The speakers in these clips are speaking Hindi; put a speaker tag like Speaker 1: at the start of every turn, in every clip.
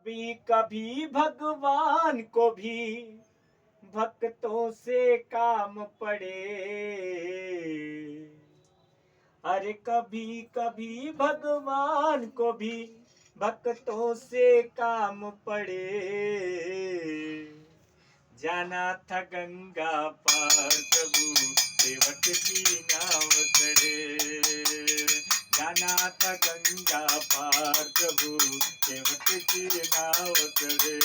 Speaker 1: कभी कभी भगवान को भी भक्तों से काम पड़े। अरे कभी कभी भगवान को भी भक्तों से काम पड़े। जाना था गंगा पार प्रभु सेवक की नाव चढ़े। जाना था गंगा पार प्रभु सेवक की नाव चढ़े।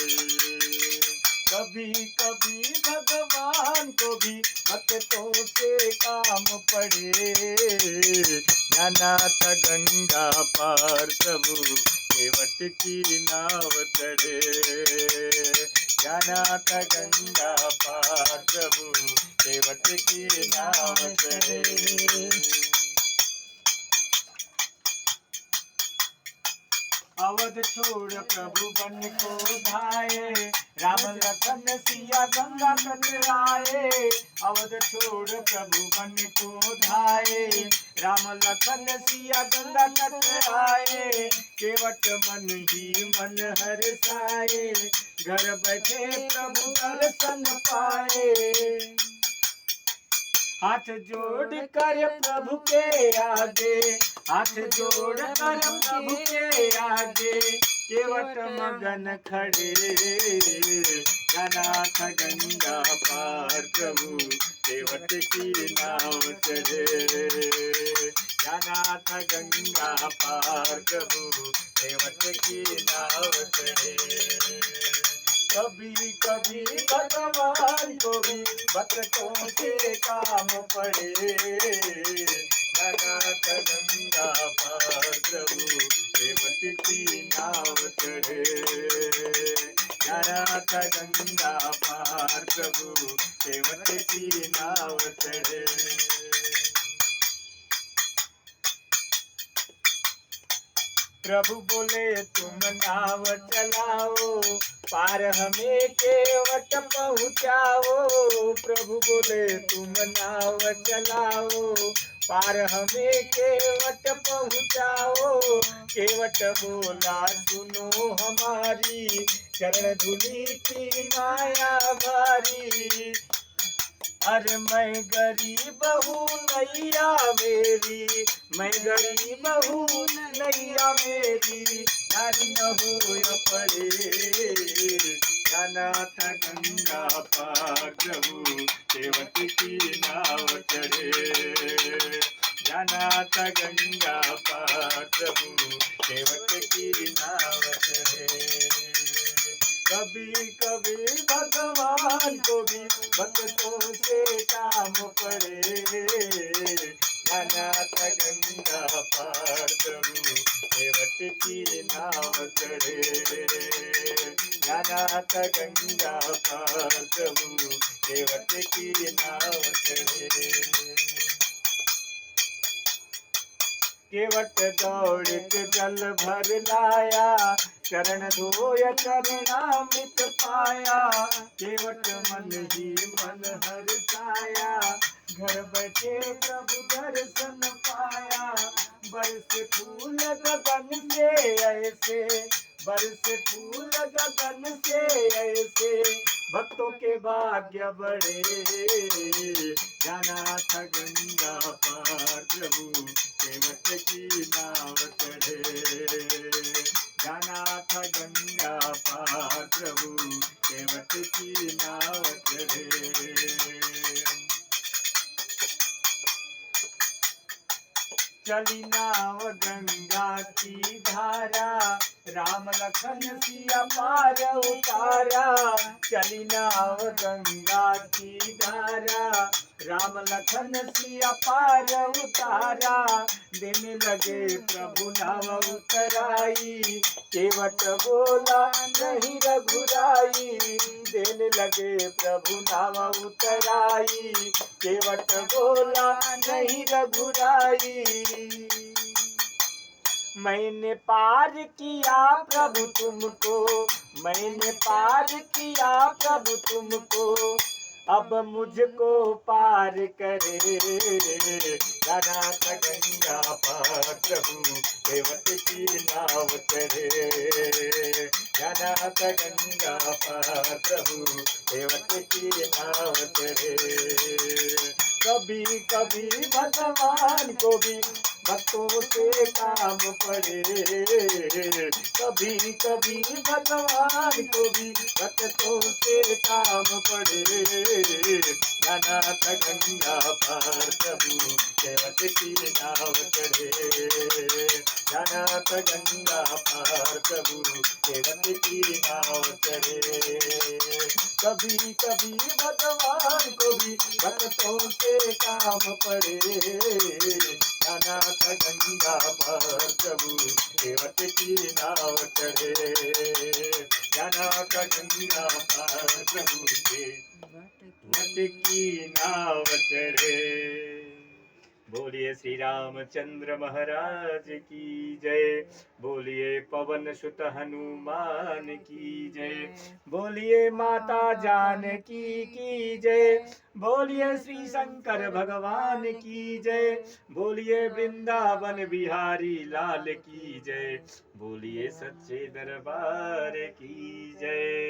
Speaker 1: कभी कभी भगवान को भी भक्तों से काम पड़े। जाना था गंगा पार प्रभु सेवक की नाव चढ़े। जाना था गंगा पार प्रभु सेवक की नाव चढ़े। अवध छोड़ प्रभु बन को धाये, राम लखन सिया गंगा तट आए। अवध छोड़ प्रभु बन को धाये, राम लखन सिया गंगा तट आए। केवट मन ही मन हर्षाए, घर बैठे प्रभु दर्शन पाए। हाथ जोड़ कर प्रभु के आगे, हाथ जोड़ कर प्रभु के आगे, केवट मगन खड़े। जाना था गंगा पार प्रभु केवट की नाव चढ़े। जाना था गंगा पार प्रभु केवट की नाव चढ़े। कभी कभी भगवान को भी भक्तों से काम पड़े। जाना था गंगा पार प्रभु सेवक की नाव चढ़े। जाना था गंगा पार प्रभु सेवक की नाव चढ़े। प्रभु बोले तुम नाव चलाओ, पार हमें केवट पहुँचाओ। प्रभु बोले तुम नाव चलाओ, पार हमें केवट पहुँचाओ। केवट बोला सुनो हमारी, चरण धूलि की माया भारी। अरे मैं गरीब हूँ नैया मेरी, मैं गरीब हूँ नैया मेरी, नारी न हो पड़े। जाना था गंगा पार प्रभु सेवक की नाव चढ़े। जाना था गंगा पार प्रभु सेवक की नाव चढ़े। कभी कभी भगवान को भी भक्तों से काम पड़े। जाना था गंगा पार प्रभु सेवक की नाव चढ़े। जाना था गंगा पार प्रभु सेवक की नाव चढ़े। केवट दौड़ के जल भर लाया, चरण धोय चरणामृत पाया। केवट मन ही मन हर्षाया, घर बैठे प्रभु दर्शन पाया। बरस फूल गगन से ऐसे, बरस फूल गगन से ऐसे, भक्तों के भाग्य बढ़े। जाना था गंगा पार प्रभु सेवक की नाव चढ़े। जाना था गंगा पार प्रभु सेवक की नाव चढ़े। चली नाव गंगा की धारा, राम लखन सिया पार उतारा। चली नाव गंगा की धारा, राम लखन सिया पार उतारा। देने लगे प्रभु नाव उतराई, केवट बोला नहीं रघुराई। देने लगे प्रभु नाव उतराई, केवट बोला नहीं रघुराई। मैंने पार किया प्रभु तुमको, मैंने पार किया प्रभु तुमको, अब मुझको पार करे, अनाथ गंगा पार प्रभु सेवक की नाव चढ़े, अनाथ गंगा पार प्रभु सेवक की नाव चढ़े। कभी कभी भगवान को भी भक्तों से काम पड़े, कभी कभी भगवान को भी भक्तों से काम पड़े, अनाथ गंगा पार प्रभु सेवक की नाव चढ़े, अनाथ गंगा पार प्रभु सेवक की नाव चढ़े। कभी कभी भगवान को भी भक्तों से काम पड़े, अनाथ गंगा पार प्रभु सेवक की नाव चढ़े, अनाथ गंगा पार प्रभु सेवक की नाव चढ़े। बोलिए श्री रामचंद्र महाराज की जय, बोलिए पवन सुत हनुमान की जय, बोलिए माता जानकी की जय, बोलिए श्री शंकर भगवान की जय, बोलिए वृंदावन बिहारी लाल की जय, बोलिए सच्चे दरबार की जय।